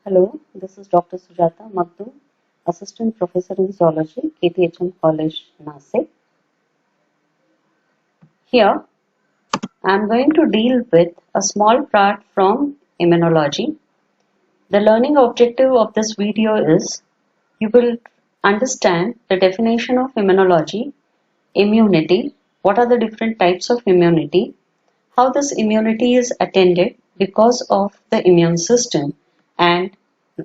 Hello, this is Dr. Sujata Magdu, Assistant Professor in Zoology, KTHM College, Nasik. Here, I am going to deal with a small part from immunology. The learning objective of this video is you will understand the definition of immunology, immunity, what are the different types of immunity, how this immunity is attended because of the immune system, and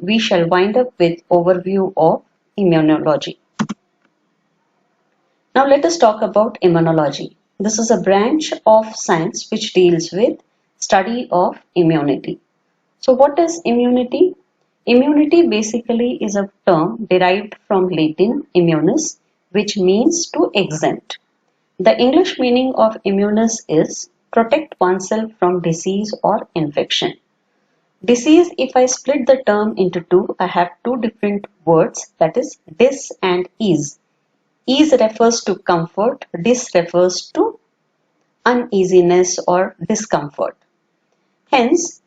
we shall wind up with overview of immunology. Now let us talk about immunology. This is a branch of science which deals with study of immunity. So what is immunity? Immunity basically is a term derived from Latin immunis, which means to exempt. The English meaning of immunis is protect oneself from disease or infection. Disease, if I split the term into two, I have two different words, that is dis and ease. Ease refers to comfort, dis refers to uneasiness or discomfort. Hence,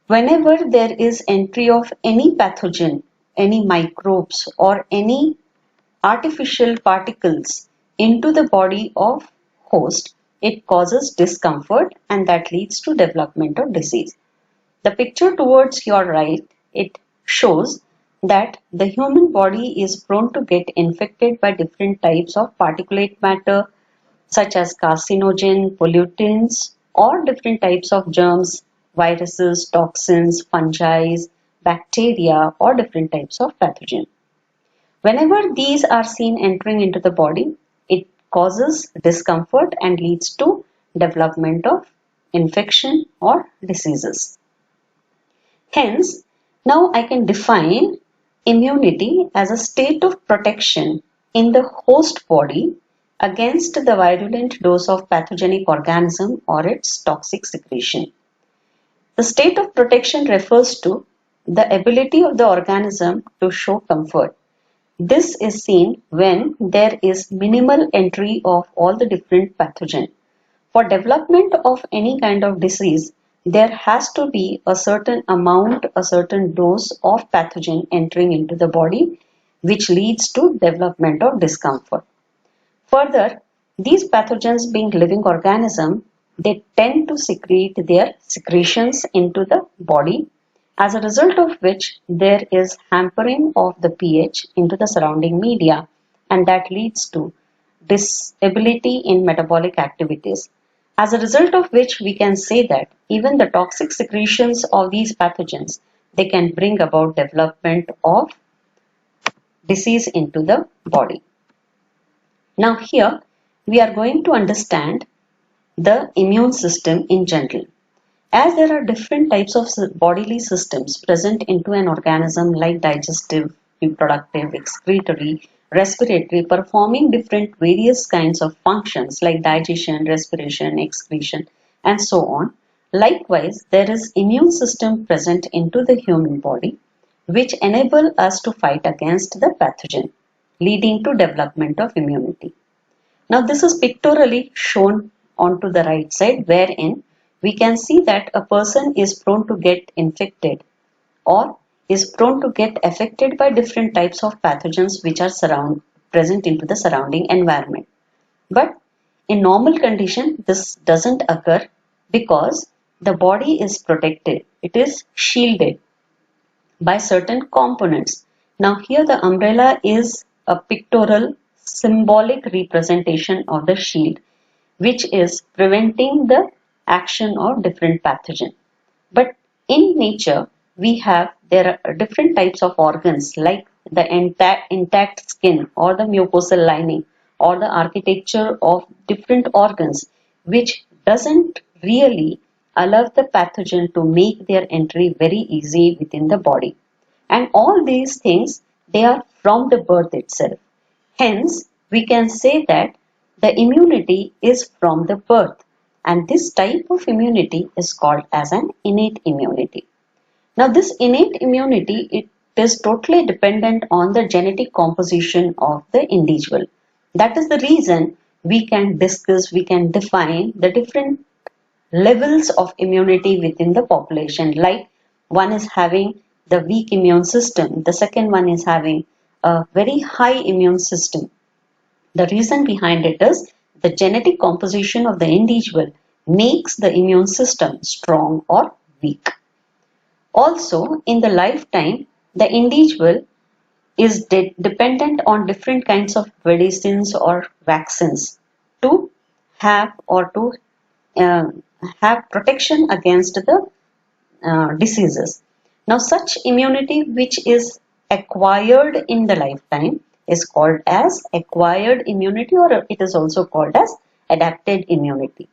whenever there is entry of any pathogen, any microbes or any artificial particles into the body of host, it causes discomfort and that leads to development of disease. The picture towards your right, it shows that the human body is prone to get infected by different types of particulate matter such as carcinogen, pollutants or different types of germs, viruses, toxins, fungi, bacteria or different types of pathogen. Whenever these are seen entering into the body, it causes discomfort and leads to development of infection or diseases. Hence, now I can define immunity as a state of protection in the host body against the virulent dose of pathogenic organism or its toxic secretion. The state of protection refers to the ability of the organism to show comfort. This is seen when there is minimal entry of all the different pathogen. For development of any kind of disease, there has to be a certain amount, a certain dose of pathogen entering into the body, which leads to development of discomfort. Further, these pathogens being living organism, they tend to secrete their secretions into the body, as a result of which there is hampering of the pH into the surrounding media, and that leads to disability in metabolic activities. As a result of which we can say that even the toxic secretions of these pathogens, they can bring about development of disease into the body. Now here we are going to understand the immune system in general. As there are different types of bodily systems present into an organism like digestive, reproductive, excretory, respiratory, performing different various kinds of functions like digestion, respiration, excretion, and so on. Likewise, there is immune system present into the human body which enable us to fight against the pathogen, leading to development of immunity. Now this is pictorially shown onto the right side, wherein we can see that a person is prone to get infected or is prone to get affected by different types of pathogens which are present into the surrounding environment. But in normal condition, this doesn't occur because the body is protected. It is shielded by certain components. Now here the umbrella is a pictorial symbolic representation of the shield, which is preventing the action of different pathogen. But in nature, there are different types of organs like the intact skin or the mucosal lining or the architecture of different organs, which doesn't really allow the pathogen to make their entry very easy within the body. And all these things, they are from the birth itself. Hence, we can say that the immunity is from the birth, and this type of immunity is called as an innate immunity. Now, this innate immunity, it is totally dependent on the genetic composition of the individual. That is the reason we can discuss, we can define the different levels of immunity within the population. Like one is having the weak immune system. The second one is having a very high immune system. The reason behind it is the genetic composition of the individual makes the immune system strong or weak. Also, in the lifetime, the individual is dependent on different kinds of medicines or vaccines to have or to uh, have protection against the diseases. Now, such immunity which is acquired in the lifetime is called as acquired immunity, or it is also called as adapted immunity.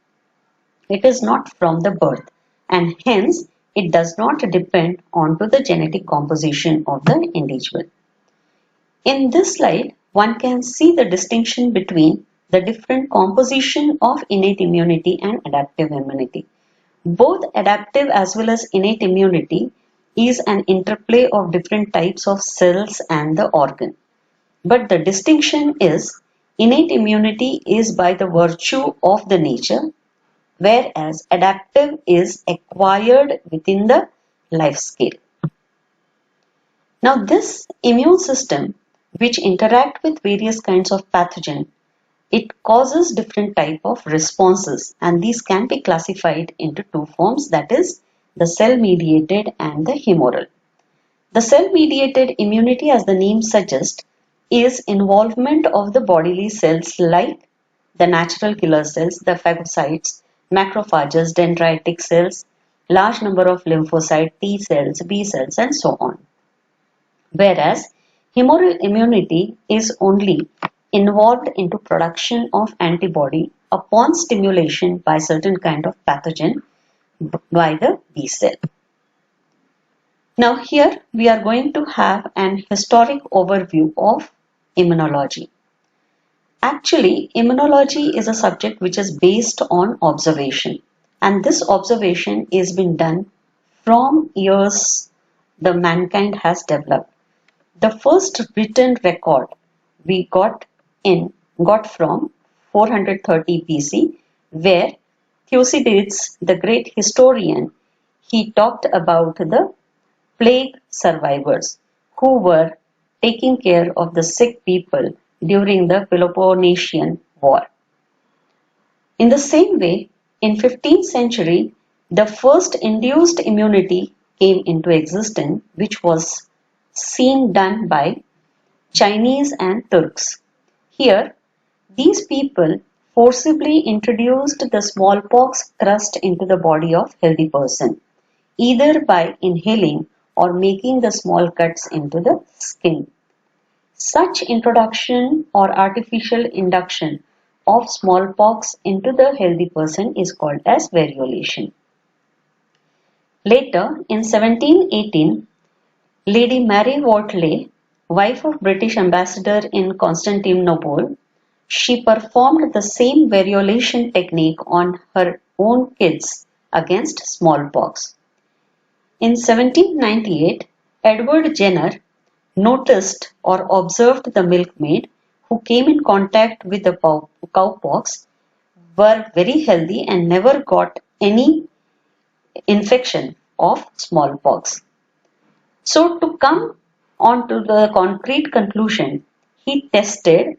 It is not from the birth, and hence it does not depend onto the genetic composition of the individual. In this slide, one can see the distinction between the different composition of innate immunity and adaptive immunity. Both adaptive as well as innate immunity is an interplay of different types of cells and the organ. But the distinction is innate immunity is by the virtue of the nature, whereas adaptive is acquired within the life scale. Now this immune system which interact with various kinds of pathogen, it causes different type of responses, and these can be classified into two forms, that is the cell mediated and the humoral. The cell mediated immunity, as the name suggests, is involvement of the bodily cells like the natural killer cells, the phagocytes, macrophages, dendritic cells, large number of lymphocyte T cells, B cells, and so on. Whereas humoral immunity is only involved into production of antibody upon stimulation by certain kind of pathogen by the B cell. Now here we are going to have an historic overview of immunology. Actually, immunology is a subject which is based on observation, and this observation is been done from years the mankind has developed. The first written record we got from 430 BC, where Thucydides, the great historian, he talked about the plague survivors who were taking care of the sick people during the Peloponnesian War. In the same way, in 15th century, the first induced immunity came into existence, which was seen done by Chinese and Turks. Here, these people forcibly introduced the smallpox crust into the body of healthy person, either by inhaling or making the small cuts into the skin. Such introduction or artificial induction of smallpox into the healthy person is called as variolation. Later, in 1718, Lady Mary Wortley, wife of British ambassador in Constantinople, she performed the same variolation technique on her own kids against smallpox. In 1798, Edward Jenner noticed or observed the milkmaid who came in contact with the cowpox were very healthy and never got any infection of smallpox. So to come on to the concrete conclusion, he tested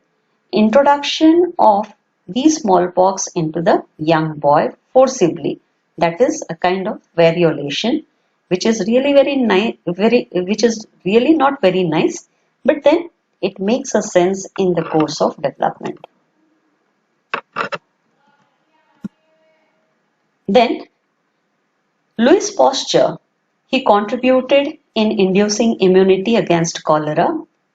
introduction of these smallpox into the young boy forcibly. That is a kind of variolation, which is really very nice, which is really not very nice, but then it makes a sense in the course of development. Then Louis Pasteur, he contributed in inducing immunity against cholera.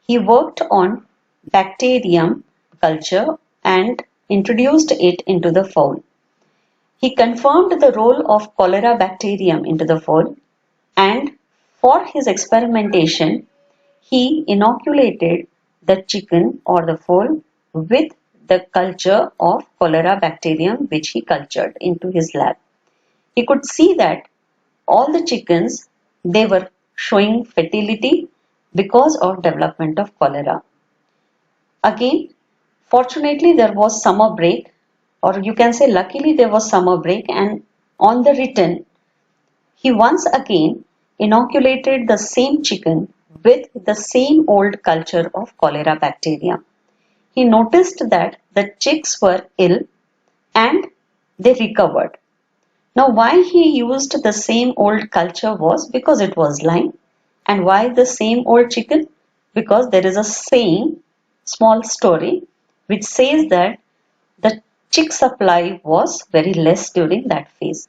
He worked on bacterium culture and introduced it into the fowl. He confirmed the role of cholera bacterium into the fowl, and for his experimentation, he inoculated the chicken or the fowl with the culture of cholera bacterium which he cultured into his lab. He could see that all the chickens, they were showing fertility because of development of cholera. Again, fortunately there was summer break, or you can say luckily there was summer break, and on the return he once again inoculated the same chicken with the same old culture of cholera bacteria. He noticed that the chicks were ill and they recovered. Now, why he used the same old culture was because it was lying. And why the same old chicken? Because there is a saying, small story, which says that the chick supply was very less during that phase.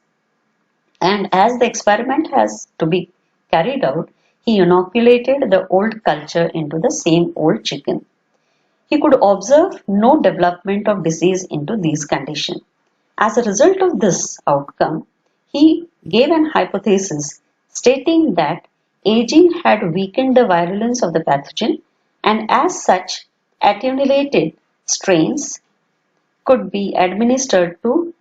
And as the experiment has to be carried out, he inoculated the old culture into the same old chicken. He could observe no development of disease into these conditions. As a result of this outcome, he gave an hypothesis stating that aging had weakened the virulence of the pathogen and as such attenuated strains could be administered to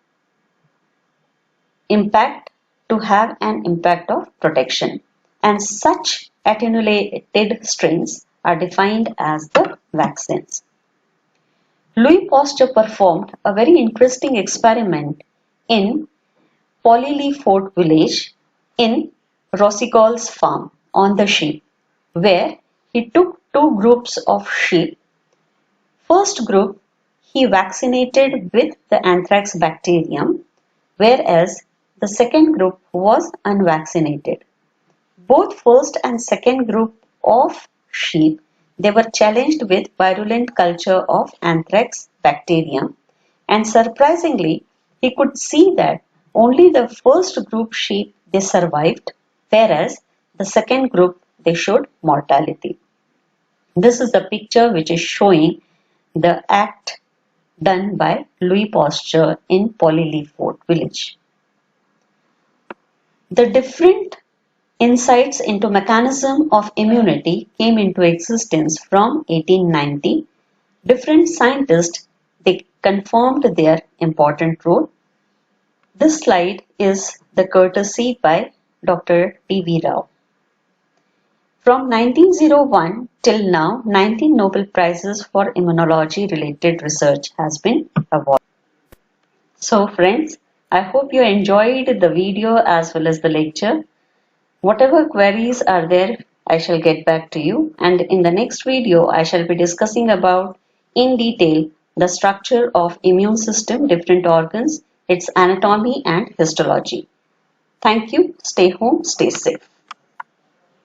impact to have an impact of protection, and such attenuated strains are defined as the vaccines. Louis Pasteur performed a very interesting experiment in Polylie-Fort village in Rossignol's farm on the sheep, where he took two groups of sheep. First group he vaccinated with the anthrax bacterium, whereas the second group was unvaccinated. Both first and second group of sheep, they were challenged with virulent culture of anthrax bacterium, and surprisingly he could see that only the first group sheep they survived, whereas the second group they showed mortality. This is the picture which is showing the act done by Louis Pasteur in Polylie-Fort village. The different insights into mechanism of immunity came into existence from 1890. Different scientists they confirmed their important role. This slide is the courtesy by Dr. T.V. Rao. From 1901 till now, 19 Nobel Prizes for immunology related research has been awarded. So friends, I hope you enjoyed the video as well as the lecture. Whatever queries are there, I shall get back to you, and in the next video I shall be discussing about in detail the structure of immune system, different organs, its anatomy and histology. Thank you. Stay home, stay safe.